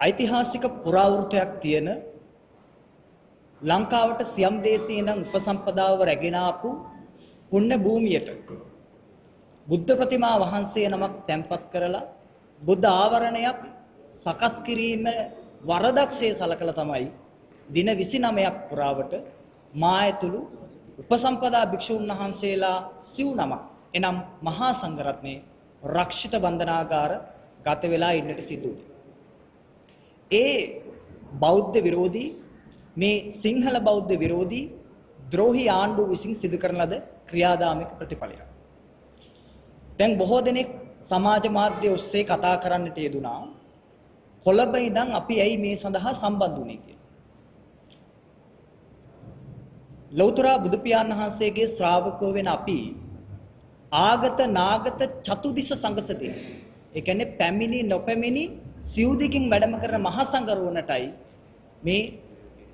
ඓතිහාසික පුරාවෘත්තයක් තියෙන ලංකාවට සියම් දේශයේ ඉඳන් උපසම්පදාව රැගෙන ආපු පුණ්‍ය භූමියට බුද්ධ ප්‍රතිමා වහන්සේ නමක් තැන්පත් කරලා බුද්ධ ආවරණයක් සකස් කිරීම වරදක්සේ සලකලා තමයි දින 29ක් පුරාවට මා ඇතුළු උපසම්පදා භික්ෂුන් වහන්සේලා සිව් නමක් එනම් මහා සංඝරත්නයේ රක්ෂිත බන්ධනාගාර ගත වෙලා ඉන්නට සිදු වුණා. ඒ බෞද්ධ විරෝධී මේ සිංහල බෞද්ධ විරෝධී ද්‍රෝහී ආණ්ඩුව විසින් සිදු කරන ලද ක්‍රියාදාමයක ප්‍රතිඵලයක්. දැන් බොහෝ දෙනෙක් සමාජ මාධ්‍ය ඔස්සේ කතා කරන්නට යෙදුනා කොළඹ ඉඳන් අපි ඇයි මේ සඳහා සම්බන්ධ වුනේ කියලා. ලෞතර බුදු පියාණන් වහන්සේගේ ශ්‍රාවකයෝ වෙන අපි ආගත නාගත චතුදිස සංඝසතිය. ඒ කියන්නේ පැමිණි නොපැමිණි සිව්දිකින් වැඩම කරන මහා සංඝරුවනටයි මේ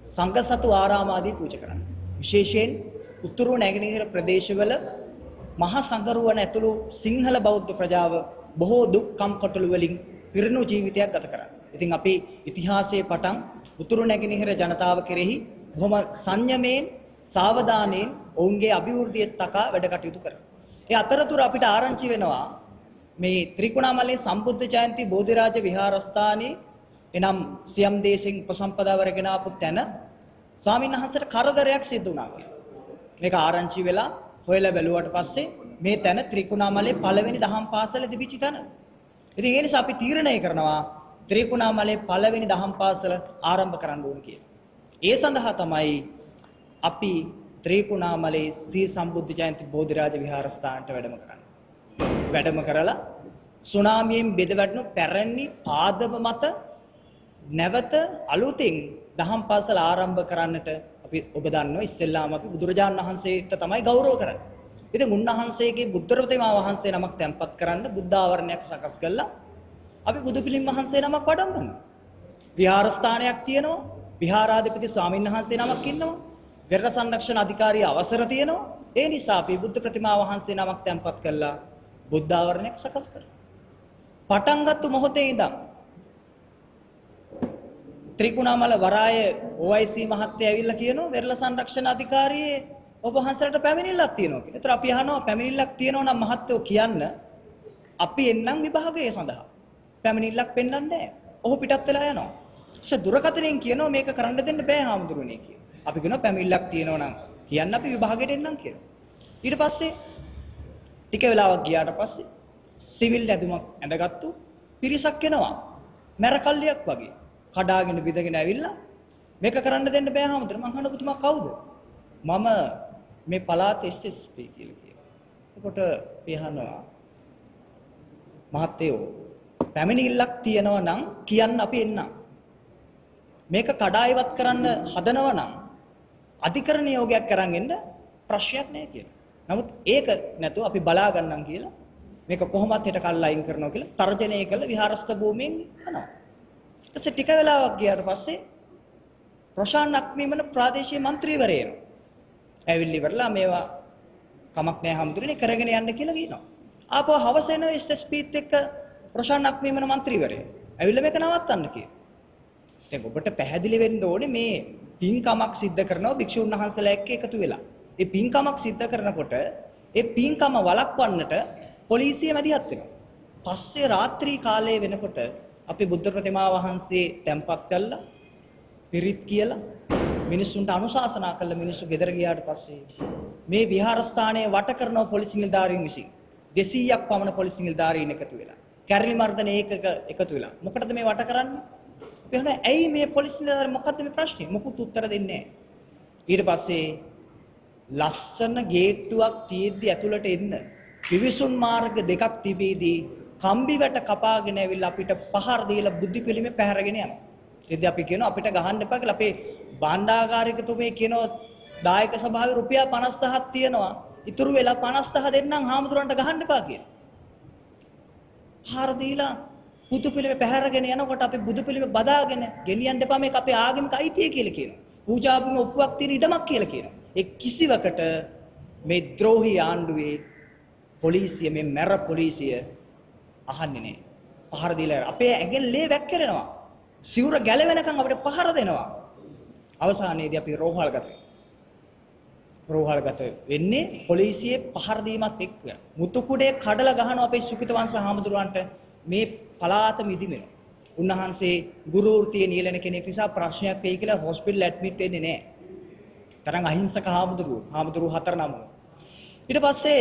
සංඝසතු ආරාම ආදී පූජා කරන්නේ. විශේෂයෙන් උතුරු නැගෙනහිර ප්‍රදේශවල මහා සංඝරුවන ඇතුළු සිංහල බෞද්ධ ප්‍රජාව බොහෝ දුක් කම්කටොළු වලින් පිරුණු ජීවිතයක් ගත කරන්නේ. ඉතින් අපි ඉතිහාසයේ පටන් උතුරු නැගෙනහිර ජනතාව කෙරෙහි බොහොම සංයමයෙන් සාවධානයෙන් ඔවුන්ගේ අභිවෘද්ධිය තකා වැඩ කටයුතු කරනවා. ඒ අතරතුර අපිට ආරංචි වෙනවා මේ ත්‍රිකුණාමලයේ සම්බුද්ධ ජයන්ති බෝධිරාජ විහාරස්ථානයේ එනම් සියම් දේශෙන් උපසම්පදාව රැගෙන ආපු තැන ස්වාමීන් වහන්සේට කරදරයක් සිදු වුණා කියලා. මේක ආරංචි වෙලා හොයලා බැලුවට පස්සේ මේ තැන ත්‍රිකුණාමලයේ පළවෙනි දහම් පාසල තිබිච්ච තැන. ඉතින් ඒ නිසා අපි තීරණය කරනවා ත්‍රිකුණාමලයේ පළවෙනි දහම් පාසල ආරම්භ කරන්න ඕන කියලා. ඒ සඳහා තමයි අපි ත්‍රිකුණාමලයේ සී සම්බුද්ධ ජයන්ති බෝධිරාජ විහාරස්ථානට වැඩම කරන්නේ. වැඩම කරලා සුනාමියෙන් බෙදවැටුණු පැරණි පාදම මත නැවත අලුතින් දහම් පාසල ආරම්භ කරන්නට අපි ඔබ දන්නවා ඉස්සෙල්ලාම අපි බුදුරජාණන් වහන්සේට තමයි ගෞරව කරන්නේ. ඉතින් උන්වහන්සේගේ බුද්ධ ප්‍රතිමා වහන්සේ නමක් තැන්පත් කරන්න බුද්ධ ආවරණයක් සකස් කළා. අපි බුදු පිළිම වහන්සේ නමක් වඩම්බනවා. විහාරස්ථානයක් තියෙනවා. විහාරාධිපති ස්වාමීන් වහන්සේ නමක් ඉන්නවා. වෙරළ සංරක්ෂණ අධිකාරිය අවසර තියෙනවා. ඒ නිසා අපි බුද්ධ ප්‍රතිමා වහන්සේ නමක් තැන්පත් කළා. බුද්ධ ආවරණයක් සකස් කරලා. පටන් ගත්ත මොහොතේ ඉඳන් ත්‍රිකුණාමල වරාය OIC මහත්තයා ඇවිල්ලා කියනවා වෙරළ සංරක්ෂණ අධිකාරියේ ඔබ වහන්සේලාට පැමිණිල්ලක් තියෙනවා කියලා. ඒතර අපි අහනවා පැමිණිල්ලක් තියෙනවා නම් මහත්තයෝ කියන්න අපි එන්නම් විභාගයේ සඳහා. පැමිණිල්ලක් පෙන්වන්නේ නැහැ. ඔහු පිටත් වෙලා යනවා. ඊට දුරකථනයෙන් කියනවා මේක කරන්න දෙන්න බෑ හාමුදුරනේ කියලා. අපි කියනවා පැමිණිල්ලක් තියෙනවා නම් කියන්න අපි විභාගයට එන්නම් කියලා. ඊට පස්සේ ටික වෙලාවක් ගියාට පස්සේ සිවිල් ඇඳුමක් ඇඳගත්තු පිරිසක් එනවා. මැරකල්ලියක් වගේ. කඩාගෙන බිඳගෙන ඇවිල්ලා මේක කරන්න දෙන්න බෑ හාමුදුරනේ. මං අහන පුතුමා කවුද? මම මේ පළාත SSP කියලා කියනවා. එතකොට පියහනවා මහත්තයෝ පැමිණිල්ලක් තියනවා නම් කියන්න අපි එන්නම්. මේක කඩා ඉවත් කරන්න හදනවා නම් අධිකරණ නියෝගයක් කරන් එන්න ප්‍රශ්නයක් නැහැ කියලා. නමුත් ඒක නැතුව අපි බලා ගන්නම් කියලා මේක කොහොමත් හෙට කල්ලා අයින් කරනවා කියලා තර්ජනය කළ විහාරස්ථ භූමියෙන් යනවා. ඊට ටික වෙලාවක් ගියාට පස්සේ ප්‍රශාන්ත අක්මීමන ප්‍රාදේශීය മന്ത്രിවරයා එනවා. ඇවිල්ලි ඉවරලා මේවා කමක් නැහැ හම්දුරනේ කරගෙන යන්න කියලා කියනවා. ආපහු හවස එන SSPත් එක්ක ප්‍රශාන්ත අක්මීමන മന്ത്രിවරයා ඇවිල්ලා මේක නවත්තන්න කියනවා. දැන් ඔබට පැහැදිලි වෙන්න ඕනේ මේ පින්කමක් සිද්ධ කරනවා භික්ෂුන් වහන්සේලා එක්ක එකතු වෙලා. ඒ පින්කමක් සිද්ධ කරනකොට ඒ පින්කම වළක්වන්නට පොලිසිය මැදිහත් වෙනවා. පස්සේ රාත්‍රී කාලයේ වෙනකොට අපි බුද්ධ ප්‍රතිමා වහන්සේ තැන්පත් කළා පිරිත් කියලා මිනිස්සුන්ට අනුශාසනා කළ මිනිස්සු ගෙදර ගියාට පස්සේ මේ විහාරස්ථානයේ වට කරන පොලිස් නිලධාරීන් විසින් 200ක් පමණ පොලිස් නිලධාරීන් එකතු වෙලා කැරලි මර්දන ඒකක එකතු වෙලා මොකටද මේ වට කරන්නේ? අපි හන ඇයි මේ පොලිස් නිලධාරීන් මොකද්ද මේ ප්‍රශ්නේ? මොකුත් උත්තර දෙන්නේ නැහැ. ඊට පස්සේ ලස්සන ගේට්ටුවක් තියෙද්දි ඇතුළට එන්න පිවිසුම් මාර්ග දෙකක් තිබීදී කම්බි වැට කපාගෙන ඇවිල්ලා අපිට පහර දීලා බුද්ධ පිළිමේ පැහැරගෙන යනවා. එද්දී අපි කියනවා අපිට ගහන්න එපා කියලා. අපේ භාණ්ඩාගාරිකතුමේ කියනවා දායක සභාවේ රුපියල් 50,000ක් තියෙනවා. ඉතුරු වෙලා 50,000 දෙන්නම් හාමුදුරන්ට ගහන්න එපා කියලා. පහර දීලා බුදු පිළිමේ පැහැරගෙන යනකොට අපි බුදු පිළිමේ බදාගෙන ගෙනියන්න එපා මේක අපේ ආගමික අයිතිය කියලා කියනවා. පූජා භූමියේ ඔප්පුවක් තියෙන ඉඩමක් කියලා කියනවා. ඒ කිසිවකට මේ ද්‍රෝහී ආණ්ඩුවේ පොලිසිය මේ මැර පොලිසිය අහන්නේ නැහැ. පහර දීලා අපේ ඇඟෙන් ලේ වැක්කිරෙනවා. සිවුර ගැලවෙනකන් අපිට පහර දෙනවා. අවසානයේදී අපි රෝහල්ගත වෙන්නේ පොලිසියේ පහර දීමත් එක්ක. මුතුකුඩේ කඩලා ගහන අපේ සුකිත වංශ හාමුදුරුවන්ට මේ පලාත මිදිමෙනවා. උන්වහන්සේ ගුරු වෘත්තියේ නියැලෙන කෙනෙක් නිසා ප්‍රශ්නයක් වෙයි කියලා හොස්පිටල් ඇඩ්මිට් වෙන්නේ නැහැ. තරම් අහිංසක හාමුදුරුවෝ 4 නම. ඊට පස්සේ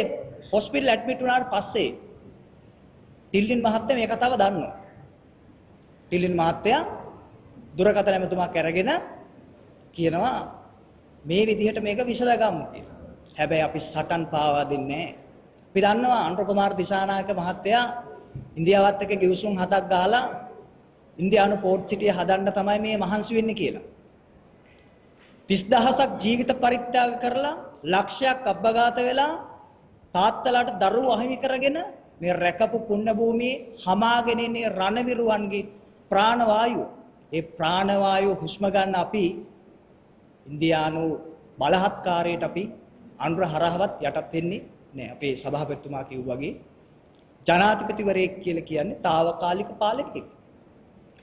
හොස්පිටල් ඇඩ්මිට් වුණාට පස්සේ ටිල්ලින් මහත්තයා මේ කතාව දන්නවා. ටිල්ලින් මහත්තයා දුරකථන ඇමතුමක් අරගෙන කියනවා මේ විදිහට මේක විසඳගමු කියලා. හැබැයි අපි සටන් පාවා දෙන්නේ නැහැ. අපි දන්නවා අනුර කුමාර දිසානායක මහත්තයා ඉන්දියාවත් එක්ක ගිවිසුම් 7ක් ගහලා ඉන්දියානු පෝර්ට් සිටිය හදන්න තමයි මේ මහන්සි වෙන්නේ කියලා. 30000ක් ජීවිත පරිත්‍යාග කරලා ලක්ෂයක් අබ්බගාත වෙලා තාත්තලාට දරුවෝ අහිමි කරගෙන මේ රැකපු පුණ්‍ය භූමියේ හමාගෙන ඉන්නේ රණවිරුවන්ගේ ප්‍රාණවායුව. ඒ ප්‍රාණවායුව හුස්ම ගන්න අපි ඉන්දියානු බලහත්කාරයට අපි අනුර හරහවත් යටත් වෙන්නේ නැහැ. අපේ සභාපතිතුමා කිව්වා වගේ ජනාධිපතිවරයෙක් කියලා කියන්නේ తాවකාලික පාලකයෙක්.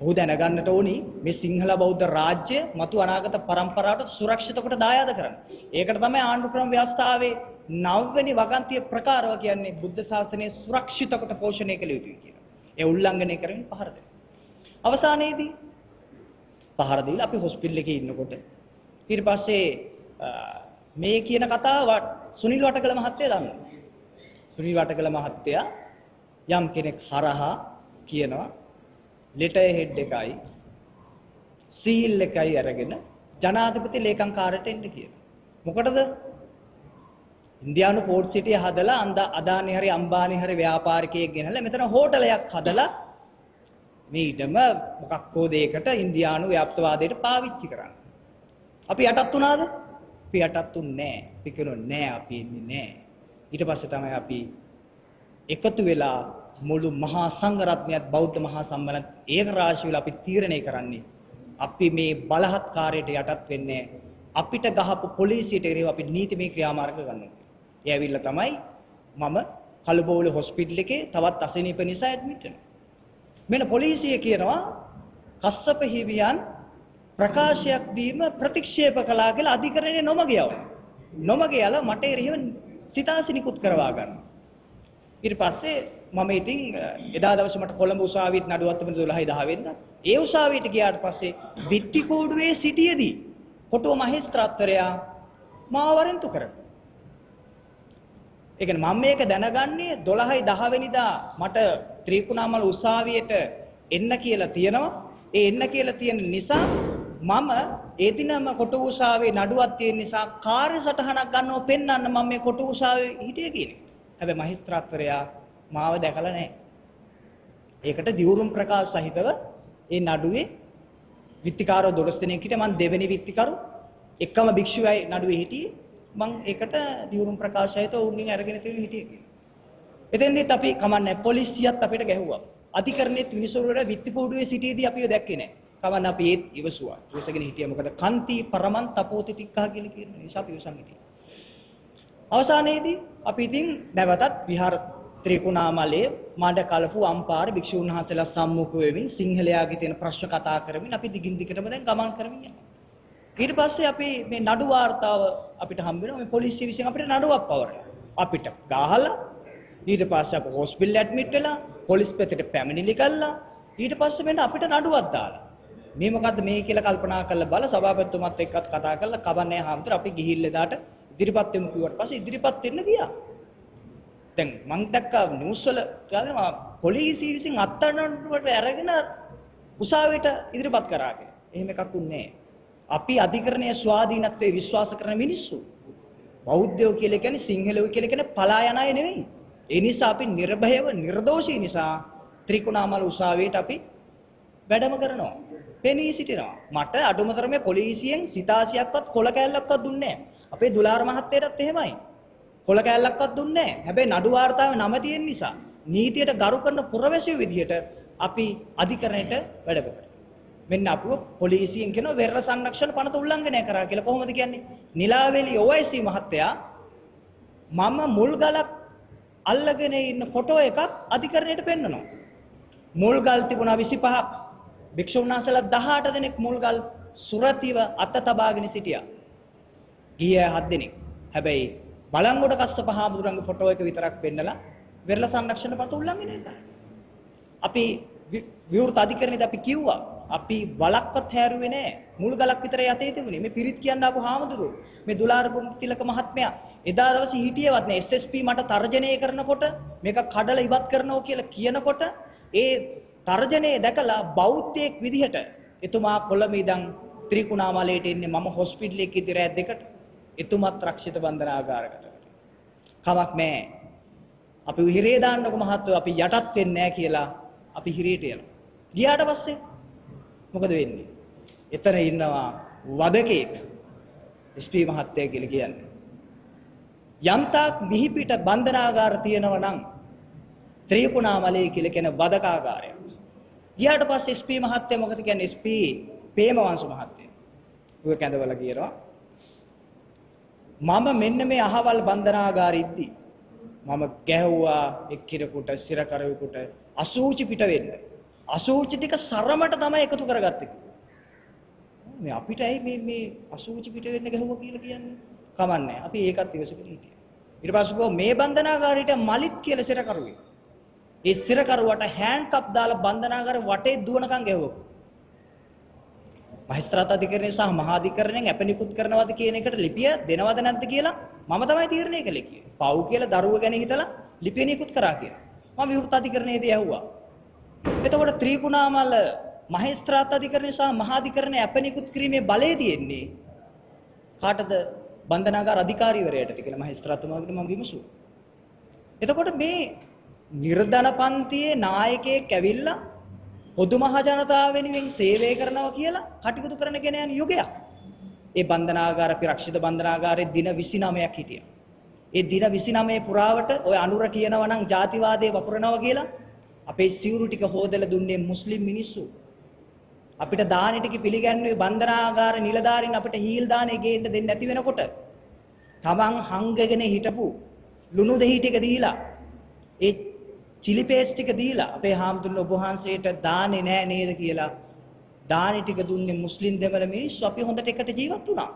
ඔහු දැනගන්නට ඕනි මේ සිංහල බෞද්ධ රාජ්‍ය මතු අනාගත පරම්පරාවට සුරක්ෂිත කොට දායාද කරන්න. ඒකට තමයි ආණ්ඩු ක්‍රම ව්‍යවස්ථාවේ 9 වෙනි වගන්තිය ප්‍රකාරව කියන්නේ බුද්ධ ශාසනය සුරක්ෂිත කොට පෝෂණය කළ යුතුයි කියලා. ඒ උල්ලංඝනය කරමින් පහර දෙනවා. අවසානයේදී පහර දීලා අපි හොස්පිටල් එකේ ඉන්නකොට ඊට පස්සේ මේ කියන කතාව සුනිල් වටකල මහත්තයා දන්නවා. සුනිල් වටකල මහත්තයා යම් කෙනෙක් හරහා කියනවා ලෙටර් හෙඩ් එකයි සීල් එකයි අරගෙන ජනාධිපති ලේකම්කාරට එන්න කියලා. මොකටද? ඉන්දියානු පෝර්ට් සිටිය හදලා අදානි හරි අම්බානි හරි ව්‍යාපාරිකයෙක් ගෙනල්ලා මෙතන හෝටලයක් හදලා මේ ඊටම මොකක් හෝ දෙයකට ඉන්දියානු ව්‍යාප්තවාදයට පාවිච්චි කරන්න. අපි යටත් වුණාද? අපි යටත් උන්නේ නැහැ. අපි කියනවා නෑ අපි ඉන්නේ නෑ. ඊට පස්සේ තමයි අපි එකතු වෙලා මුළු මහා සංඝ රත්නයත් බෞද්ධ මහා සම්මේලනත් ඒක රාශිය වල අපි තීරණය කරන්නේ අපි මේ බලහත්කාරයට යටත් වෙන්නේ අපිට ගහපු පොලිසියට එරෙහිව අපි නීතිමය ක්‍රියාමාර්ග ගන්නවා. ඒ ඇවිල්ලා තමයි මම කළුබෝවිල හොස්පිටල් එකේ තවත් අසනීප නිසා ඇඩ්මිට් වෙනවා. මෙන්න පොලිසිය කියනවා කස්සප හිමියන් ප්‍රකාශයක් දීම ප්‍රතික්ෂේප කළා කියලා අධිකරණයේ නොමග යවනවා. නොමග යලා මට එරෙහිව සිතාසිනිකුත් කරවා ගන්නවා. ඊට පස්සේ මම ඉතින් එදා දවසේ මට කොළඹ උසාවියට නඩුවක් තිබුණා 12 වෙනිදා. ඒ උසාවියට ගියාට පස්සේ විත්ති කෝඩුවේ සිටියේදී කොටුව මහේස්ත්‍රාත්වරයා මාව වරෙන්තු කරා. ඒ කියන්නේ මම මේක දැනගන්නේ 12යි 10 වෙනිදා මට ත්‍රිකුණාමල උසාවියට එන්න කියලා තියෙනවා. ඒ එන්න කියලා තියෙන නිසා මම ඒ දිනම කොටුව උසාවියේ නඩුවක් තියෙන නිසා කාර්ය සටහනක් ගන්නව පෙන්වන්න මම මේ කොටුව උසාවියේ හිටියේ කියන්නේ. හැබැයි මහේස්ත්‍රාත්වරයා මාව දැකලා නැහැ. ඒකට දියුරුම් ප්‍රකාශ සහිතව ඒ නඩුවේ විත්තිකාරව 12 දෙනෙක් හිටියා. මම දෙවෙනි විත්තිකරු එකම භික්ෂුවයි නඩුවේ හිටියේ. මම ඒකට දියුරුම් ප්‍රකාශ සහිතව උන්ගෙන් අරගෙන හිටියේ කියලා. එතෙන්දීත් අපි කමන්නේ පොලිසියත් අපිට ගැහුවා. අධිකරණයේ විනිසුරුවර විත්තිකෝඩුවේ සිටියේදී අපිව දැක්කේ නැහැ. කමන්න අපි ඒත් ඉවසුවා. ඉවසගෙන හිටියා. මොකද කන්ති පරමන් තපෝති තික්කා කියලා කියන නිසා අපි ඉවසන් හිටියා. අවසානයේදී අපි ඉතින් නැවතත් විහාර ත්‍රිකුණාමලයේ මඩ කලපු අම්පාර භික්ෂුන් වහන්සේලා සම්මුඛ වෙමින් සිංහලයාගේ තියෙන ප්‍රශ්න කතා කරමින් අපි දිගින් දිගටම දැන් ගමන් කරමින් යනවා. ඊට පස්සේ අපි මේ නඩු වාර්තාව අපිට හම්බ වෙනවා. මේ පොලිසිය විසින් අපිට නඩුවක් පවරලා අපිට ගහලා ඊට පස්සේ අප හොස්පිටල් ඇඩ්මිට් වෙලා පොලිස් පැත්තට පැමිණිලි කළා. ඊට පස්සේ මෙන්න අපිට නඩුවක් දාලා මේ මොකද්ද මේ කියලා කල්පනා කරලා බල සභාපතිතුමත් එක්කත් කතා කරලා කවන්නේ හැමතර අපි ගිහිල්ලා දාට ඉදිරිපත් වෙමු කිව්වට පස්සේ ඉදිරිපත් වෙන්න ගියා. දැන් මං දැක්කා නිවුස් වල ගානවා පොලිසිය විසින් අත්අඩංගුවට අරගෙන උසාවියට ඉදිරිපත් කරා කියලා. එහෙම එකක් උන්නේ නැහැ. අපි අධිකරණයේ ස්වාධීනත්වයේ විශ්වාස කරන මිනිස්සු. බෞද්ධයෝ කියලා කියන්නේ සිංහලයෝ කියලා කියන්නේ පලා යන අය නෙවෙයි. ඒ නිසා අපි නිර්භයව නිර්දෝෂී නිසා ත්‍රිකුණාමල උසාවියට අපි වැඩම කරනවා. පෙනී සිටිනවා. මට අඩුමතරමේ පොලිසියෙන් සිතාසියක්වත් කොල කැල්ලක්වත් දුන්නේ නැහැ. අපේ දුලාර මහත්තයාටත් එහෙමයි. කොල කැල්ලක්වත් දුන්නේ නැහැ. හැබැයි නඩු වාර්තාවේ නම තියෙන නිසා නීතියට ගරු කරන පුරවැසියෝ විදිහට අපි අධිකරණයට වැඩ කරනවා. මෙන්න අපව පොලිසියෙන් කියන වෙරළ සංරක්ෂණ පනත උල්ලංඝනය කරා කියලා කොහොමද කියන්නේ? නිලාවේලි OIC මහත්තයා මම මුල් ගලක් අල්ලගෙන ඉන්න ෆොටෝ එකක් අධිකරණයට පෙන්නනවා. මුල් ගල් තිබුණා 25ක්. භික්ෂුන් වහන්සේලා 18 දෙනෙක් මුල්ගල් සුරතිව අත තබාගෙන සිටියා. ගිහිය 7 දෙනෙක්. හැබැයි බලංගොඩ කස්සප හාමුදුරන්ගේ ෆොටෝ එක විතරක් පෙන්නලා වෙරළ සංරක්ෂණ පත උල්ලංඝනය කරා. අපි විවෘත අධිකරණයේදී අපි කිව්වා අපි බලක්වත් හැරුවේ නැහැ. මුල් ගලක් විතරයි යතේ තිබුණේ. මේ පිරිත් කියන්න ආපු හාමුදුරුවෝ මේ දුලාර තිලක මහත්මයා එදා දවසේ හිටියේවත් නෑ. SSP මට තර්ජනය කරනකොට මේක කඩලා ඉවත් කරනවා කියලා කියනකොට ඒ තර්ජනයේ දැකලා බෞද්ධයෙක් විදිහට එතුමා කොළඹ ඉඳන් ත්‍රිකුණාමලයට එන්නේ මම හොස්පිටල් එකේ ඉඳි රෑ 2ට එතුමත් රක්ෂිත බන්ධනාගාරකට. කමක් නෑ. අපි හිරේ දාන්නකො මහත්තයෝ අපි යටත් වෙන්නේ නෑ කියලා අපි හිරේට යනවා. ගියාට පස්සේ මොකද වෙන්නේ? එතන ඉන්නවා වදකෙක්. SP මහත්තයා කියලා කියන්නේ. යම්තාක් මිහිපිට බන්ධනාගාර තියෙනවා නම් ත්‍රිකුණාමලයේ කියලා කියන වදකාගාරයක්. ගියාට පස්සේ SP මහත්තයා මොකද කියන්නේ? SP ප්‍රේමවංශ මහත්තයා. ඌ කැඳවලා කියනවා මම මෙන්න මේ අහවල් බන්ධනාගාරෙද්දි මම ගැහුවා එක්කිනෙකුට සිරකරුවෙකුට අසූචි පිට වෙන්න. අසූචි ටික සරමට තමයි එකතු කරගත්තේ. මේ අපිට ඇයි මේ අසූචි පිට වෙන්න ගැහුවා කියලා කියන්නේ? කමන්නේ. අපි ඒකත් ඉවසගෙන හිටියා. ඊට පස්සේ මේ බන්ධනාගාරයට මලිත් කියලා සිරකරුවෙක්. ඒ සිරකරුවට හෑන්ඩ් කප් දාලා බන්ධනාගාර වටේ දුවනකම් ගැහුවා. මහේස්ත්‍රාත් අධිකරණය සහ මහා අධිකරණයෙන් අපනිකුත් කරනවද කියන එකට ලිපිය දෙනවද නැද්ද කියලා මම තමයි තීරණය කළේ කියලා. පව් කියලා දරුව ගැන හිතලා ලිපිය නිකුත් කරා කියලා. මම විවෘත අධිකරණයේදී ඇහුවා. එතකොට ත්‍රිකුණාමල මහේස්ත්‍රාත් අධිකරණය සහ මහා අධිකරණය අපනිකුත් කිරීමේ බලය තියෙන්නේ කාටද? බන්ධනාගාර අධිකාරීවරයාටද කියලා මහේස්ත්‍රාත්තුමාගෙන් මම විමසුවා. එතකොට මේ නිර්ධන පන්තියේ නායකයෙක් ඇවිල්ලා පොදු මහ ජනතාව වෙනුවෙන් සේවය කරනවා කියලා කටයුතු කරන කෙනා යන යුගයක්. ඒ බන්ධනාගාර පිරක්ෂිත බන්ධනාගාරයේ දින 29ක් හිටියා. ඒ දින 29 පුරාවට ඔය අනුර කියනවා නම් ජාතිවාදයේ වපුරනවා කියලා අපේ සිවුරු ටික හොදලා දුන්නේ මුස්ලිම් මිනිස්සු. අපිට දානි ටික පිළිගන්නේ බන්ධනාගාර නිලධාරීන් අපිට හීල් දානේ ගේන්න දෙන්නේ නැති වෙනකොට තමන් හංගගෙන හිටපු ලුණු දෙහි ටික දීලා ඒ චිලි පේස්ට් ටික දීලා අපේ හාමුදුරනේ ඔබ වහන්සේට දාන්නේ නැහැ නේද කියලා දානි ටික දුන්නේ මුස්ලිම් දෙමළ මිනිස්සු. අපි හොඳට එකට ජීවත් වුණා.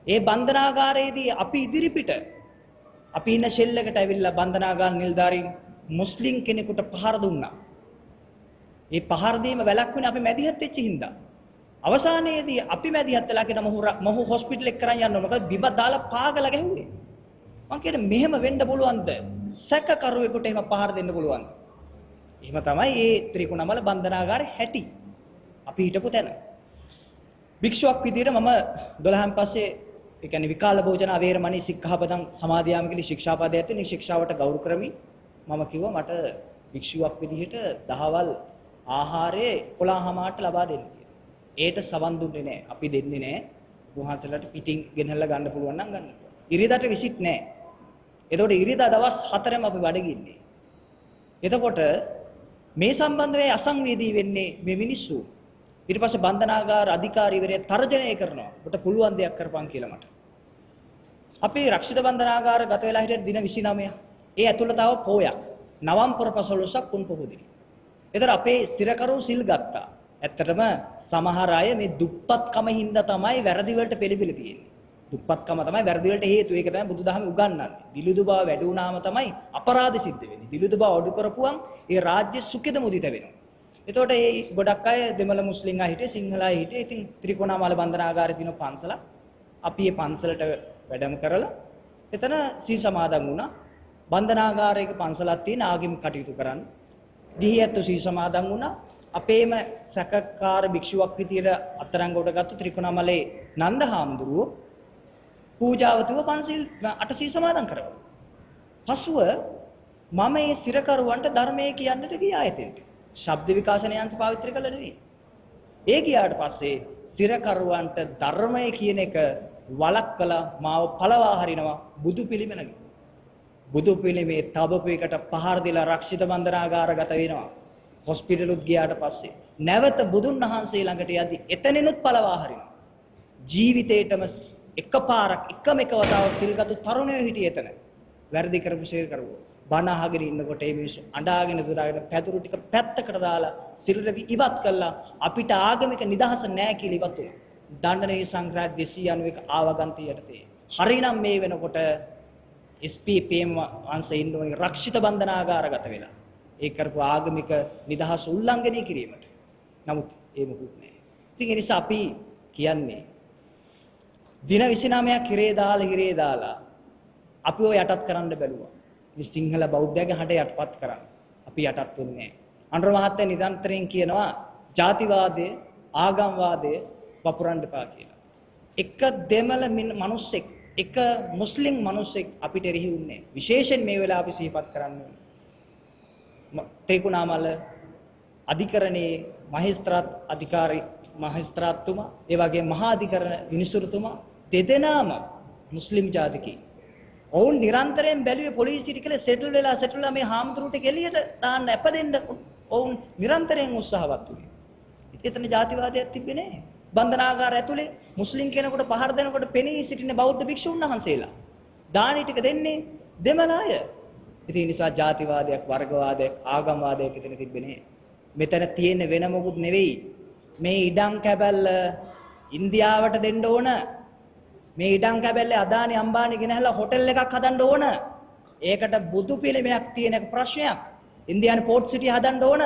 ඒ බන්ධනාගාරයේදී අපි ඉදිරිපිට අපි ඉන්න ෂෙල් එකට ඇවිල්ලා බන්ධනාගාර නිලධාරීන් මුස්ලිම් කෙනෙකුට පහර දුන්නා. ඒ පහර දීම වැළැක්වුණේ අපි මැදිහත් වෙච්ච හින්දා. අවසානයේදී අපි මැදිහත් වෙලා කියන මොහු හොස්පිටල් එක කරන් යන්න ඕන. මොකද බිම දාලා පාගලා ගැහුවේ. මං කියන්නේ මෙහෙම වෙන්න පුළුවන්ද? සැකකරුවෙකුට එහෙම පහර දෙන්න පුළුවන්ද? එහෙම තමයි මේ ත්‍රිකුණාමල බන්ධනාගාරේ හැටි. අපි හිටපු තැන. භික්ෂුවක් විදියට මම 12න් පස්සේ ඒ කියන්නේ විකාල භෝජන අවේරමණී සික්ඛාපදං සමාදියාම කියලා ශික්ෂාපදයක් තියෙන. මේ ශික්ෂාවට ගෞරව කරමින් මම කිව්වා මට භික්ෂුවක් විදිහට දහවල් ආහාරය 11:00ට ලබා දෙන්න කියලා. ඒට සවන් දුන්නේ නැහැ. අපි දෙන්නේ නැහැ. වහන්සේලාට පිටින් ගෙනහැල්ලා ගන්න පුළුවන් නම් ගන්න. ඉරිදාට විසිට නැහැ. එතකොට ඉරිදා දවස් 4ම අපි බඩගින්නේ. එතකොට මේ සම්බන්ධව අසංවේදී වෙන්නේ මේ මිනිස්සු. ඊට පස්සේ බන්ධනාගාර අධිකාරීවරයා තර්ජනය කරනවා. ඔබට පුළුවන් දෙයක් කරපන් කියලා මට. අපි රක්ෂිත බන්ධනාගාර ගත වෙලා හිටිය දින 29. ඒ ඇතුළත තව පෝයක්. නවම්පුර 15ක් පුන් පොහොදින. ඒතර අපේ සිරකරු සිල් ගත්තා. ඇත්තටම සමහර අය මේ දුප්පත්කම හින්දා තමයි වැරදි වලට පෙළපෙළ තියෙන්නේ. දුප්පත්කම තමයි වැරදි වලට හේතුව. ඒක තමයි බුදුදහම උගන්වන්නේ. දිලිදු බව වැඩි වුණාම තමයි අපරාධ සිද්ධ වෙන්නේ. දිලිදු බව අඩු කරපුවම් ඒ රාජ්‍ය සුඛිත මුදිත වෙනවා. එතකොට මේ ගොඩක් අය දෙමළ මුස්ලිම් අය හිටියේ සිංහල අය හිටියේ. ඉතින් ත්‍රිකුණාමල බන්ධනාගාරේ තියෙන පන්සල අපි මේ පන්සලට වැඩම කරලා එතන සී සමාදන් වුණා. බන්ධනාගාරයක පන්සලක් තියෙන ආගමික කටයුතු කරන්න. ගිහියැත්තු සී සමාදන් වුණා. අපේම සැකකාර භික්ෂුවක් විදියට අත්තරංගොඩ ගත්තු ත්‍රිකුණාමලේ නන්ද හාමුදුරුවෝ පූජාවතුව පන්සිල් 8 සී සමාදන් කරවලා. පසුව මම මේ සිරකරුවන්ට ධර්මයේ කියන්නට ගියා එතෙන්ට. ශබ්ද විකාශන යන්ත්‍ර පාවිච්චි කළා නෙවෙයි. ඒ ගියාට පස්සේ සිරකරුවන්ට ධර්මය කියන එක වළක්වලා මාව පළවා හරිනවා බුදු පිළිමනගේ. බුදු පිළිමේ තබපු එකට පහර දීලා රක්ෂිත බන්ධනාගාරගත වෙනවා. හොස්පිටලුත් ගියාට පස්සේ නැවත බුදුන් වහන්සේ ළඟට යද්දි එතනිනුත් පළවා හරිනවා. ජීවිතේටම එකපාරක් එකම එක වතාවක් සිල්ගත් තරුණයෝ හිටියේ එතන. වැරදි කරපු සිරකරුවෝ. බණ අහගෙන ඉන්නකොට මේ මිනිස්සු අඬාගෙන දුරාගෙන පැදුරු ටික පැත්තකට දාලා සිල්රවි ඉවත් කළා. අපිට ආගමික නිදහස නැහැ කියලා ඉවත් වුණා. දණ්ඩනීය සංග්‍රහ 291 ආවගන්ති යටතේ. හරිනම් මේ වෙනකොට SPPM වංශ ඉන්න ඕනේ රක්ෂිත බන්ධනාගාරගත වෙලා. ඒ කරපු ආගමික නිදහස උල්ලංඝනය කිරීමට. නමුත් ඒ මොකුත් නැහැ. ඉතින් ඒ නිසා අපි කියන්නේ දින 29ක් හිරේ දාලා අපි ඔය යටත් කරන්න බැලුවා. මේ සිංහල බෞද්ධයාගේ හඬ යටපත් කරන්න. අපි යටත් වෙන්නේ නැහැ. අනුර මහත්තයා නිරන්තරයෙන් කියනවා ජාතිවාදයේ ආගම්වාදයේ වපුරන්න එපා කියලා. එක දෙමළ මිනිස්සෙක් එක මුස්ලිම් මිනිස්සෙක් අපිට එරෙහි වුණේ. විශේෂයෙන් මේ වෙලාව අපි සිහිපත් කරන්න ඕනේ. තේකුණාමල අධිකරණයේ මහේස්ත්‍රාත් අධිකාරී මහේස්ත්‍රාත්තුමා ඒ වගේ මහා අධිකරණ විනිසුරුතුමා දෙදෙනාම මුස්ලිම් ජාතිකයි. ඔවුන් නිරන්තරයෙන් බැලුවේ පොලිසියට කියලා සෙටල් වෙලා මේ හාමුදුරුවන්ට එළියට දාන්න අපදෙන්න ඔවුන් නිරන්තරයෙන් උත්සාහවත් වුණේ. ඉතින් එතන ජාතිවාදයක් තිබ්බේ නැහැ. බන්ධනාගාර ඇතුලේ මුස්ලිම් කෙනෙකුට පහර දෙනකොට පෙනී සිටින බෞද්ධ භික්ෂුන් වහන්සේලා දානි ටික දෙන්නේ දෙමළ අය. ඉතින් ඒ නිසා ජාතිවාදයක් වර්ගවාදයක් ආගම්වාදයක් එතන තිබ්බේ නැහැ. මෙතන තියෙන වෙන මොකුත් නෙවෙයි. මේ ඉඩම් කැබැල්ල ඉන්දියාවට දෙන්න ඕන. මේ ඉඩම් කැබැල්ලේ අදානි අම්බානි ගෙනහැලා හොටෙල් එකක් හදන්න ඕන. ඒකට බුදු පිළිමයක් තියෙන ප්‍රශ්නයක්. ඉන්දියානු පෝට් සිටි හදන්න ඕන.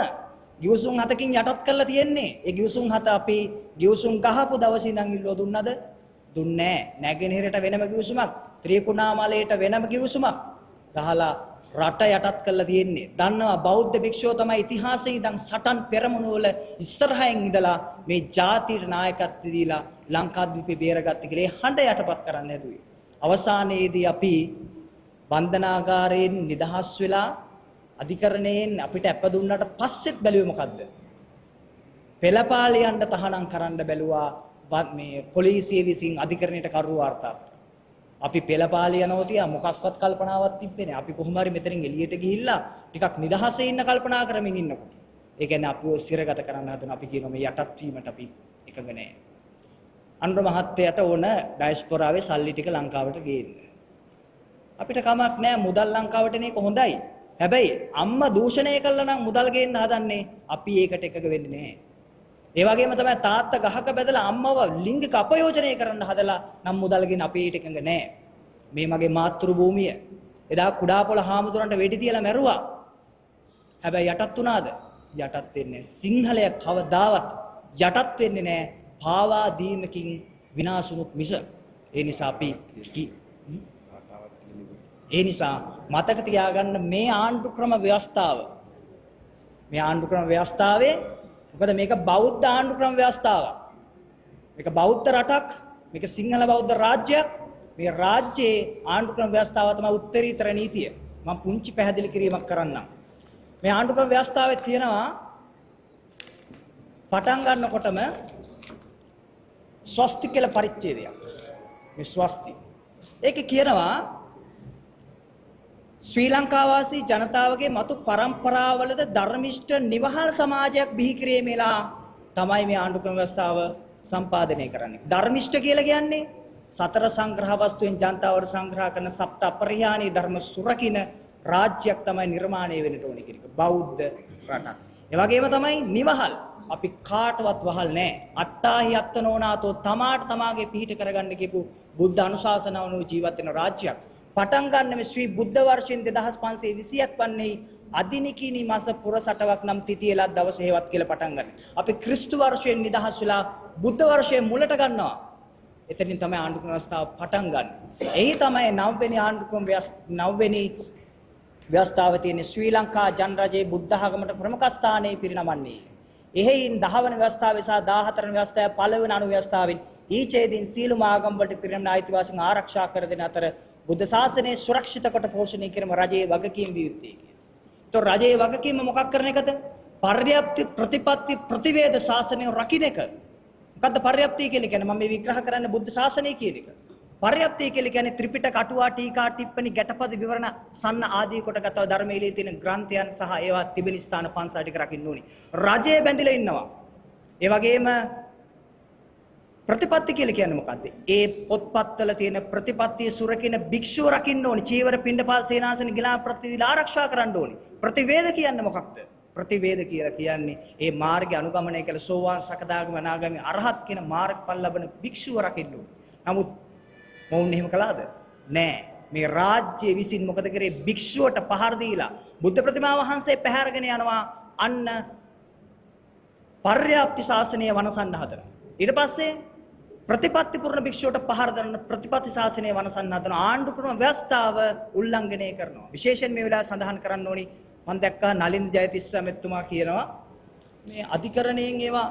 ගිවිසුම් 7කින් යටත් කරලා තියෙන්නේ. ඒ ගිවිසුම් 7 අපි ගිවිසුම් ගහපු දවසේ ඉඳන් ඉල්ලුවා දුන්නද? දුන්නේ නැහැ. නැගෙනහිරට වෙනම ගිවිසුමක්, ත්‍රිකුණාමලයට වෙනම ගිවිසුමක් ගහලා රට යටත් කරලා තියෙන්නේ. දන්නවා බෞද්ධ භික්ෂුව තමයි ඉතිහාසයේ ඉඳන් සටන් පෙරමුණු වල ඉස්සරහින් ඉඳලා මේ ජාතියට නායකත්වය දීලා ලංකාද්වීපේ බේරගත්ත කියලා ඒ හඬ යටපත් කරන්න හැදුවේ. අවසානයේදී අපි බන්ධනාගාරයෙන් නිදහස් වෙලා අධිකරණයෙන් අපිට අප දුන්නාට පස්සෙත් බැලුවේ මොකද්ද? පෙළපාලියන්ට තහනම් කරන්න බැලුවා මේ පොලිසිය විසින් අධිකරණයට කරු වාර්තා. අපි පෙළපාලිය යනෝතියා මොකක්වත් කල්පනාවක් තිබ්බේ නැහැ. අපි කොහොම හරි මෙතනින් එළියට ගිහිල්ලා ටිකක් නිදහසේ ඉන්න කල්පනා කරමින් ඉන්නකොට. ඒ කියන්නේ අපිව සිරගත කරන්න හදන අපි කියනවා මේ යටත් වීමට අපි එකඟ නැහැ. අනුර මහත්තයාට ඕන ඩයස්පොරාවේ සල්ලි ටික ලංකාවට ගේන්න. අපිට කමක් නැහැ මුදල් ලංකාවට නේ කොහොඳයි. හැබැයි අම්මා දූෂණය කළා නම් මුදල් ගේන්න හදන්නේ අපි ඒකට එකඟ වෙන්නේ නැහැ. ඒ වගේම තමයි තාත්තා ගහක බැදලා අම්මව ලිංගික අපයෝජනය කරන්න හදලා නම් මුදල් ගෙන අපි ඊට එකඟ නැහැ. මේ මගේ මාතෘ භූමිය. එදා කුඩාපොළ හාමුදුරන්ට වෙඩි තියලා මැරුවා. හැබැයි යටත් වුණාද? යටත් වෙන්නේ සිංහලය කවදාවත් යටත් වෙන්නේ නැහැ. පාවා දීමකින් විනාශුණුත් මිස. ඒ නිසා අපි ඒ නිසා මතක තියාගන්න මේ ආණ්ඩු ක්‍රම ව්‍යවස්ථාව. මේ ආණ්ඩු ක්‍රම ව්‍යවස්ථාවේ මොකද මේක බෞද්ධ ආණ්ඩු ක්‍රම ව්‍යවස්ථාවක්. මේක බෞද්ධ රටක්, මේක සිංහල බෞද්ධ රාජ්‍යයක්. මේ රාජ්‍යයේ ආණ්ඩු ක්‍රම ව්‍යවස්ථාව තමයි උත්තරීතර නීතිය. මම පුංචි පැහැදිලි කිරීමක් කරන්නම්. මේ ආණ්ඩු ක්‍රම ව්‍යවස්ථාවේ තියෙනවා පටන් ගන්නකොටම ස්වස්ති කියලා පරිච්ඡේදයක්. මේ ස්වස්ති. ඒකේ කියනවා ශ්‍රී ලංකාවාසී ජනතාවගේ මතු පරම්පරාවලද ධර්මිෂ්ඨ නිවහල් සමාජයක් බිහි කිරීමේලා තමයි මේ ආණ්ඩු ක්‍රම ව්‍යවස්ථාව සම්පාදනය කරන්නේ. ධර්මිෂ්ඨ කියලා කියන්නේ සතර සංග්‍රහ වස්තුවෙන් ජනතාවට සංග්‍රහ කරන සප්ත අපරිහානීය ධර්ම සුරකින්න රාජ්‍යයක් තමයි නිර්මාණය වෙන්න ඕනේ කියන එක. බෞද්ධ රටක්. ඒ වගේම තමයි නිවහල්. අපි කාටවත් වහල් නැහැ. අත්තාහි අත්තනෝනාතෝ තමාට තමාගේ පිහිට කරගන්න කියපු බුද්ධ අනුශාසනාවනුව ජීවත් වෙන රාජ්‍යයක්. පටන් ගන්න මේ ශ්‍රී බුද්ධ වර්ෂයෙන් 2521ක් වන්නේ අදිනිකිනි මාස පුර සටවක් නම් තිතියලත් දවස හේවත් කියලා පටන් ගන්න. අපි ක්‍රිස්තු වර්ෂයෙන් නිදහස් වෙලා බුද්ධ වර්ෂයේ මුලට ගන්නවා. එතනින් තමයි ආණ්ඩු ක්‍රම ව්‍යවස්ථාව පටන් ගන්න. එහි තමයි 9 වෙනි ආණ්ඩු ක්‍රම 9 වෙනි ව්‍යවස්ථාව තියෙන ශ්‍රී ලංකා ජනරජයේ බුද්ධ ආගමට ප්‍රමුඛ ස්ථානයේ පිරිනමන්නේ. එහෙයින් 10 වෙනි ව්‍යවස්ථාවේ සහ 14 වෙනි ව්‍යවස්ථාවේ පළවෙනි අනු ව්‍යවස්ථාවෙන් ඊචේදීන් සීලම ආගම් වලට පිරිනමන අයිතිවාසිකම් ආරක්ෂා කර දෙන අතර බුද්ධ ශාසනය සුරක්ෂිත කොට පෝෂණය කිරීම රජයේ වගකීම් විය යුත්තේ කියලා. ඒතොර රජයේ වගකීම මොකක් කරන එකද? පර්යාප්ති ප්‍රතිපත්ති ප්‍රතිවේද ශාසනය රකින්න එක. මොකද්ද පර්යාප්තිය කියලා කියන්නේ? මම මේ විග්‍රහ කරන්න බුද්ධ ශාසනය කියන එක. පර්යාප්තිය කියලා කියන්නේ ත්‍රිපිටක අටුවා ටීකා ටිප්පණි ගැටපද විවරණ සන්න ආදී කොටගතව ධර්මයේ තියෙන ග්‍රන්ථයන් සහ ඒවා තිබෙන ස්ථාන 5 ටික රකින්න ඕනි. රජයේ බැඳිලා ඉන්නවා. ඒ වගේම ප්‍රතිපත්ති කියලා කියන්නේ මොකද්ද? ඒ පොත්පත්වල තියෙන ප්‍රතිපත්තිය සුරකින්න භික්ෂුව රකින්න ඕනි. චීවර පින්ඩපාත සේනාසන ගිලා ප්‍රතිදින ආරක්ෂා කරන්න ඕනි. ප්‍රතිවේද කියන්නේ මොකක්ද? ප්‍රතිවේද කියලා කියන්නේ ඒ මාර්ගය අනුගමනය කළ සෝවාන් සකදාගාමී අනාගාමී අරහත් කියන මාර්ගඵල ලබන භික්ෂුව රකින්න ඕනි. නමුත් මොවුන් එහෙම කළාද? නෑ. මේ රාජ්‍ය විසින් මොකද කරේ? භික්ෂුවට පහර දීලා බුද්ධ ප්‍රතිමා වහන්සේ පැහැරගෙන යනවා අන්න පර්යාප්ති ශාසනය වනසන්න හදනවා. ඊට පස්සේ ප්‍රතිපත්ති පුරණ භික්ෂුවට පහර දරන ප්‍රතිපත්ති ශාසනය වනසන්න හදන ආණ්ඩු ක්‍රම ව්‍යවස්ථාව උල්ලංඝනය කරනවා. විශේෂයෙන් මේ වෙලාවේ සඳහන් කරන්න ඕනි මම දැක්කා නලින්ද ජයතිස්ස මෙතුමා කියනවා මේ අධිකරණයෙන් ඒවා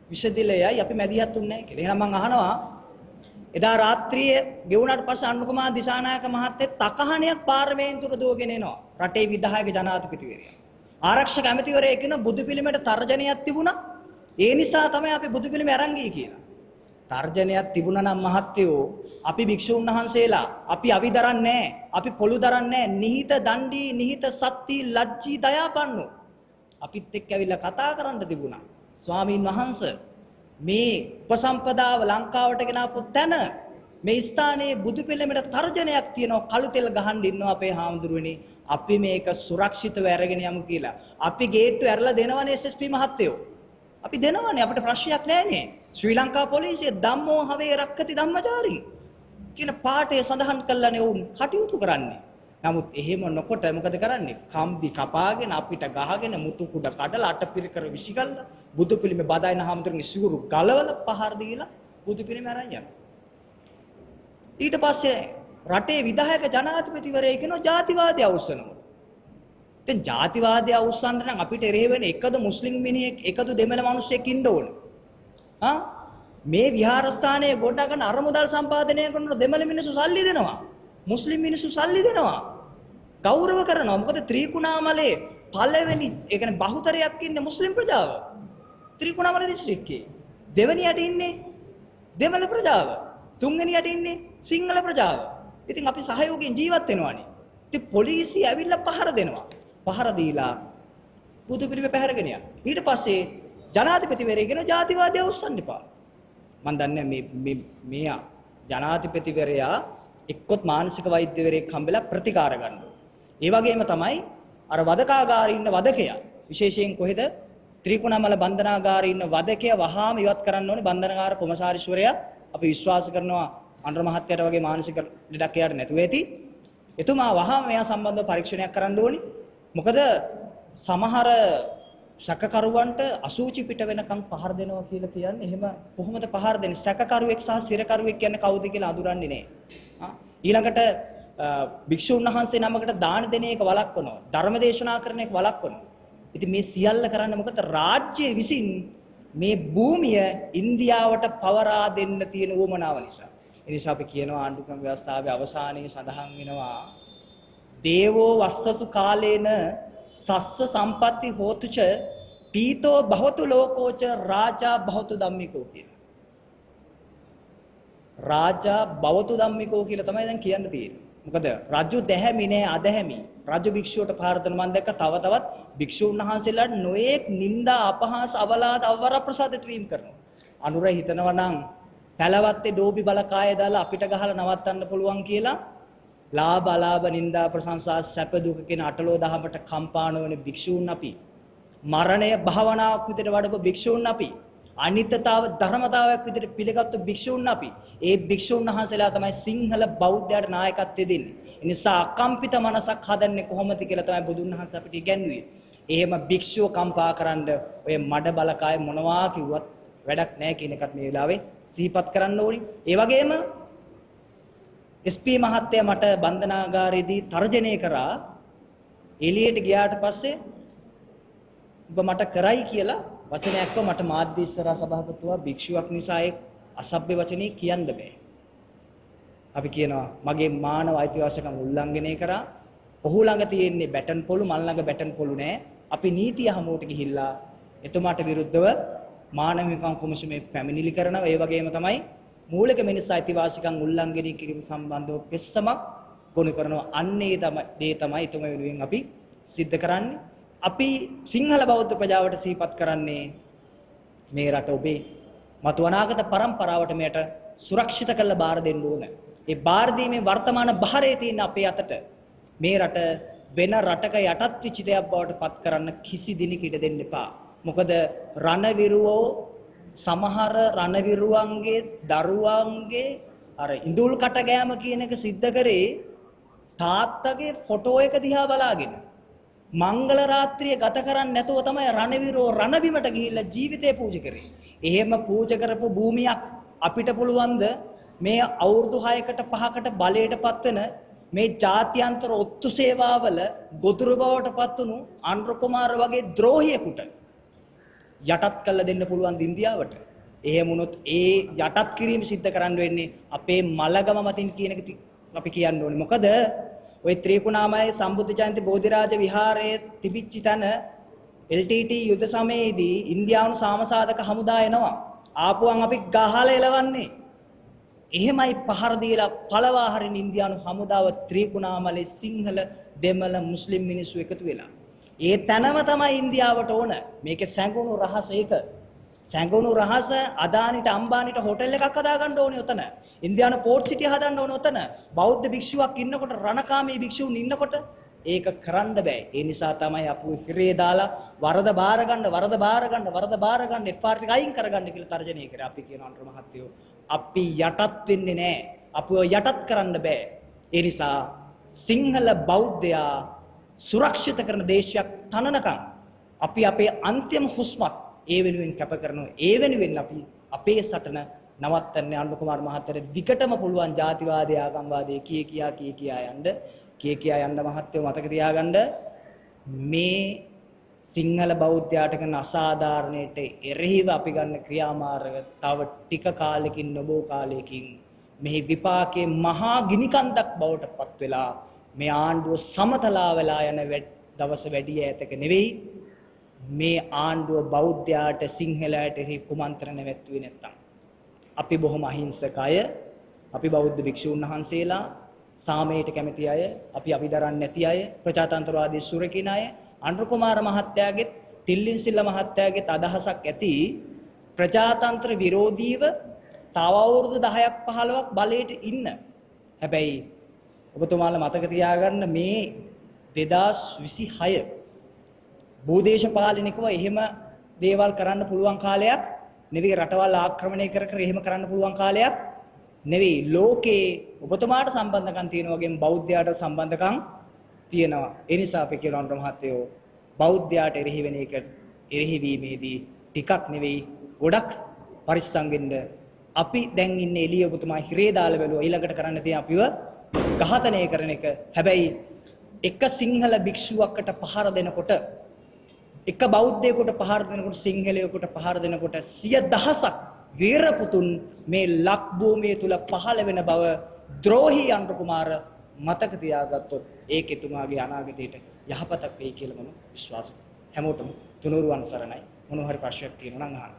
විසදිලයයි අපි මැදිහත් උන්නේ නැහැ කියලා. එහෙනම් මම අහනවා එදා රාත්‍රියේ ගෙවුනට පස්සේ අනුකුමාර දිසානායක මහත්තයා තකහණියක් පාර්ලිමේන්තුවට දුවගෙන එනවා. රටේ විධායක ජනාධිපතිවරයා. ආරක්ෂක ඇමතිවරයෙක් කියන බුදු පිළිමයට තර්ජනයක් තිබුණා. ඒ නිසා තමයි අපි බුදු පිළිම අරන් ගියේ කියලා. තර්ජනයක් තිබුණා නම් මහත්තයෝ අපි භික්ෂුන් වහන්සේලා අපි අවි දරන්නේ නැහැ. අපි පොළු දරන්නේ නැහැ. නිහිත දණ්ඩී නිහිත සත්ති ලජ්ජී දයාපන්නෝ. අපිත් එක්ක ඇවිල්ලා කතා කරන්න තිබුණා. ස්වාමීන් වහන්සේ මේ උපසම්පදාව ලංකාවට ගෙනාපු තැන මේ ස්ථානයේ බුදු පිළිමයට තර්ජනයක් තියෙනවා කළු තෙල් ගහන්න ඉන්නවා අපේ හාමුදුරුවනේ අපි මේක සුරක්ෂිතව අරගෙන යමු කියලා. අපි ගේට්ටු ඇරලා දෙනවනේ SSP මහත්තයෝ. අපි දෙනවනේ අපිට ප්‍රශ්නයක් නැහැනේ. ශ්‍රී ලංකා පොලිසිය ධම්මෝ හවේ රක්කති ධම්මචාරී කියන පාඩේ සඳහන් කළානේ වුන් කටයුතු කරන්නේ. නමුත් එහෙම නොකොට මොකද කරන්නේ? කම්බි කපාගෙන අපිට ගහගෙන මුතු කුඩ කඩලා අටපිරිකර විසිකල්ලා බුදු පිළිමේ බදායන හාමුදුරන්ගේ සිවුරු ගලවලා පහර දීලා බුදු පිළිමේ අරන් යනවා. ඊට පස්සේ රටේ විධායක ජනාධිපතිවරයෙක් කියනවා ජාතිවාදී අවුස්සනවා. දැන් ජාතිවාදී අවුස්සන්න නම් අපිට එරෙහි වෙන එකදු මුස්ලිම් මිනිහෙක් එකදු දෙමළ මිනිහෙක් ඉන්න ඕනේ. මේ විහාරස්ථානයේ ගොඩනගන අරමුදල් සම්පාදනය කරන දෙමළ මිනිස්සු සල්ලි දෙනවා. මුස්ලිම් මිනිස්සු සල්ලි දෙනවා. ගෞරව කරනවා. මොකද ත්‍රිකුණාමලේ පළවෙනි ඒ කියන්නේ බහුතරයක් ඉන්නේ මුස්ලිම් ප්‍රජාව. ත්‍රිකුණාමල දිස්ත්‍රික්කයේ. දෙවෙනියට ඉන්නේ දෙමළ ප්‍රජාව. තුන්වෙනියට ඉන්නේ සිංහල ප්‍රජාව. ඉතින් අපි සහයෝගයෙන් ජීවත් වෙනවානේ. ඉතින් පොලිසිය ඇවිල්ලා පහර දෙනවා. පහර දීලා බුදු පිළිමේ පැහැරගෙන යනවා. ඊට පස්සේ ජනාධිපතිවරයෙක් කියන ජාතිවාදය උස්සන්න එපා. මම දන්නේ මේ ජනාධිපතිවරයා එක්කොත් මානසික වෛද්‍යවරයෙක් හම්බෙලා ප්‍රතිකාර ගන්නවා. ඒ වගේම තමයි අර වදකාගාරේ ඉන්න වදකයා විශේෂයෙන් කොහෙද ත්‍රිකුණාමල බන්ධනාගාරේ ඉන්න වදකයා වහාම ඉවත් කරන්න ඕනේ බන්ධනාගාර කොමසාරිස්වරයා. අපි විශ්වාස කරනවා අnder මහත්තයාට වගේ මානසික ලෙඩක් එයාට නැතුව ඇති. එතුමා වහාම මෙයා සම්බන්ධව පරීක්ෂණයක් කරන්න ඕනේ. මොකද සමහර සැකකරුවන්ට අසූචි පිට වෙනකන් පහර දෙනවා කියලා කියන්නේ එහෙම කොහොමද පහර දෙන්නේ? සැකකරුවෙක් සහ සිරකරුවෙක් කියන්නේ කවුද කියලා අඳුරන්නේ නැහැ. ඊළඟට භික්ෂුන් වහන්සේ නමකට දාන දෙන එක වළක්වනවා. ධර්ම දේශනා කරන එක වළක්වනවා. ඉතින් මේ සියල්ල කරන්න මොකද? රාජ්‍ය විසින් මේ භූමිය ඉන්දියාවට පවරා දෙන්න තියෙන උවමනාව නිසා. ඒ නිසා අපි කියනවා ආණ්ඩුක්‍රම ව්‍යවස්ථාවේ අවසානයේ සඳහන් වෙනවා දේවෝ වස්සසු කාලේන සස්ස සම්පatti හෝතුච පීතෝ භවතු ලෝකෝච රාජා භවතු ධම්මිකෝ කියලා. රාජා භවතු ධම්මිකෝ කියලා තමයි දැන් කියන්න තියෙන්නේ. මොකද රජු දැහැමි නෑ අදැහැමි. රජු භික්ෂුවට පහර දෙන මම දැක්ක තවත් භික්ෂුන් වහන්සේලාට නොඑක් නිന്ദා අපහාස අවලාද අවවර ප්‍රසාදිත වීම කරනවා. අනුර හිතනවා නම් පැලවත්තේ ඩෝබි බලකාය දාලා අපිට ගහලා නවත්තන්න පුළුවන් කියලා ලාභ අලාභ නිന്ദා ප්‍රශංසා සැප දුක කියන අටලෝ දහමට කම්පාන වෙන භික්ෂූන් අපි මරණය භාවනාවක් විදිහට වඩපු භික්ෂූන් අපි අනිත්‍යතාව ධර්මතාවයක් විදිහට පිළිගත්තු භික්ෂූන් අපි ඒ භික්ෂූන් වහන්සේලා තමයි සිංහල බෞද්ධයාට නායකත්වය දෙන්නේ. ඒ නිසා අකම්පිත මනසක් හදන්නේ කොහොමද කියලා තමයි බුදුන් වහන්සේ අපිට ඉගැන්වුවේ. එහෙම භික්ෂුව කම්පා කරන්න ඔය මඩ බලකාය මොනවා කිව්වත් වැඩක් නැහැ කියන එකත් මේ වෙලාවේ සිහිපත් කරන්න ඕනි. ඒ වගේම SP මහත්තයා මට බන්ධනාගාරයේදී තර්ජනය කරා එළියට ගියාට පස්සේ ඔබ මට කරයි කියලා වචනයක්ව මට මාධ්‍ය ඉස්සරහා සභාපතිතුමා භික්ෂුවක් නිසා ඒ අසභ්‍ය වචනේ කියන්න බෑ. අපි කියනවා මගේ මානව අයිතිවාසිකම් උල්ලංඝනය කරා. ඔහු ළඟ තියෙන්නේ බැටන් පොළු මල් ළඟ බැටන් පොළු නෑ. අපි නීතිය හමුවට ගිහිල්ලා එතුමාට විරුද්ධව මානව හිමිකම් කොමිසමේ පැමිණිලි කරනවා. ඒ වගේම තමයි මූලික මිනිස් අයිතිවාසිකම් උල්ලංඝනය කිරීම සම්බන්ධව පෙස්සමක් ගොනු කරනවා. අන්නේ තමයි එතුමා වෙනුවෙන් අපි සිද්ධ කරන්නේ. අපි සිංහල බෞද්ධ ප්‍රජාවට සිහිපත් කරන්නේ මේ රට ඔබේ මතු අනාගත පරම්පරාවට මෙයට සුරක්ෂිත කරලා බාර දෙන්න ඕන. ඒ බාර දීමේ වර්තමාන භාරයේ තියෙන අපේ අතට මේ රට වෙන රටක යටත් වෙච්ච දෙයක් බවට පත් කරන්න කිසි දිනක ඉඩ දෙන්න එපා. මොකද රණවිරුවෝ සමහර රණවිරුවන්ගේ දරුවන්ගේ අර ඉඳුල් කට ගෑම කියන එක සිද්ධ කරේ තාත්තගේ ෆොටෝ එක දිහා බලාගෙන. මංගල රාත්‍රිය ගත කරන්නේ නැතුව තමයි රණවිරුවෝ රණබිමට ගිහිල්ලා ජීවිතේ පූජා කරේ. එහෙම පූජා කරපු භූමියක් අපිට පුළුවන්ද මේ අවුරුදු 6කට 5කට බලයටපත් වෙන මේ ජාත්‍යන්තර ඔත්තු සේවාවල ගොදුරු බවටපත් වුණු අනුර කුමාර වගේ ද්‍රෝහියෙකුට යටත් කළ දෙන්න පුළුවන් ඉන්දියාවට. එහෙම වුණොත් ඒ යටත් කිරීම සිද්ධ කරන්න වෙන්නේ අපේ මලගම මතින් කියන එක අපි කියන්න ඕනේ. මොකද ওই ත්‍රිකුණාමලයේ සම්බුද්ධ ජයන්ති බෝධිරාජ විහාරයේ තිබිච්ච තැන LTT යුද සමයේදී ඉන්දියානු සාමසාධක හමුදා එනවා. ආපුවන් අපි ගහලා එලවන්නේ. එහෙමයි පහර දීලා පළවා හරින ඉන්දියානු හමුදාව ත්‍රිකුණාමලයේ සිංහල දෙමළ මුස්ලිම් මිනිස්සු එකතු වෙලා. ඒ තැනම තමයි ඉන්දියාවට ඕන. මේකේ සැඟුණු රහස ඒක. සැඟුණු රහස අදානිට අම්බානිට හොටෙල් එකක් හදාගන්න ඕනේ උතන. ඉන්දියානු පෝට් සිටිය හදන්න ඕනේ උතන. බෞද්ධ භික්ෂුවක් ඉන්නකොට රණකාමී භික්ෂුන් ඉන්නකොට ඒක කරන්න බෑ. ඒ නිසා තමයි අපු හිරේ දාලා වරද බාර ගන්න FR එක අයින් කරගන්න කියලා තර්ජනය කරා. අපි කියන අnder මහත්තයෝ අපි යටත් වෙන්නේ නෑ. අපිව යටත් කරන්න බෑ. ඒ නිසා සිංහල බෞද්ධයා සුරක්ෂිත කරන දේශයක් තනනකම් අපි අපේ අන්තිම හුස්මත් ඒ වෙනුවෙන් කැප කරනවා. ඒ වෙනුවෙන් අපි අපේ සටන නවත්තන්නේ අනුර කුමාර මහත්තයට දිගටම පුළුවන් ජාතිවාදී ආගම්වාදී කියා යන්න මහත්තයෝ මතක තියාගන්න මේ සිංහල බෞද්ධයාට කරන අසාධාරණයට එරෙහිව අපි ගන්න ක්‍රියාමාර්ග තව ටික කාලෙකින් නොබෝ කාලයකින් මෙහි විපාකයේ මහා ගිනිකන්දක් බවට පත් වෙලා මේ ආණ්ඩුව සමතලා වෙලා යන දවස වැඩි ඈතක නෙවෙයි. මේ ආණ්ඩුව බෞද්ධයාට සිංහලයට එරෙහි කුමන්ත්‍රණ නැවැත්තුවේ නැත්තම් අපි බොහොම අහිංසක අය, අපි බෞද්ධ භික්ෂුන් වහන්සේලා සාමයට කැමති අය, අපි අවිදරන්නේ නැති අය, ප්‍රජාතන්ත්‍රවාදී සුරකින අය. අනුර කුමාර මහත්තයාගේ තිල්ලින් සිල්ල මහත්තයාගේ අදහසක් ඇති ප්‍රජාතන්ත්‍ර විරෝධීව තව අවුරුදු 10ක් 15ක් බලයට ඉන්න. හැබැයි ඔබතුමාලා මතක තියාගන්න මේ 2026 භූදේශපාලනිකව එහෙම දේවල් කරන්න පුළුවන් කාලයක් නෙවෙයි. රටවල් ආක්‍රමණය කර එහෙම කරන්න පුළුවන් කාලයක් නෙවෙයි. ලෝකේ ඔබතුමාට සම්බන්ධකම් තියෙන වගේම බෞද්ධයාට සම්බන්ධකම් තියෙනවා. ඒ නිසා අපි කියන අනුර මහත්තයෝ බෞද්ධයාට එරෙහි වෙන එක එරෙහි වීමේදී ටිකක් නෙවෙයි ගොඩක් පරිස්සම් වෙන්න. අපි දැන් ඉන්නේ එළිය ඔබතුමා හිරේ දාලා බැලුවා. ඊළඟට කරන්න තියෙන අපිව ඝාතනය කරන එක. හැබැයි එක සිංහල භික්ෂුවකට පහර දෙනකොට, එක බෞද්ධයෙකුට පහර දෙනකොට, සිංහලයෙකුට පහර දෙනකොට 100,000ක් වීරපුතුන් මේ ලක් භූමිය තුල පහළ වෙන බව ද්‍රෝහී අනුර කුමාර මතක තියාගත්තොත් ඒක එතුමාගේ අනාගතයට යහපතක් වෙයි කියලා මම විශ්වාස කරනවා. හැමෝටම තුනුරුවන් සරණයි. මොන හරි ප්‍රශ්නයක් තියෙනවා නම් අහන්න.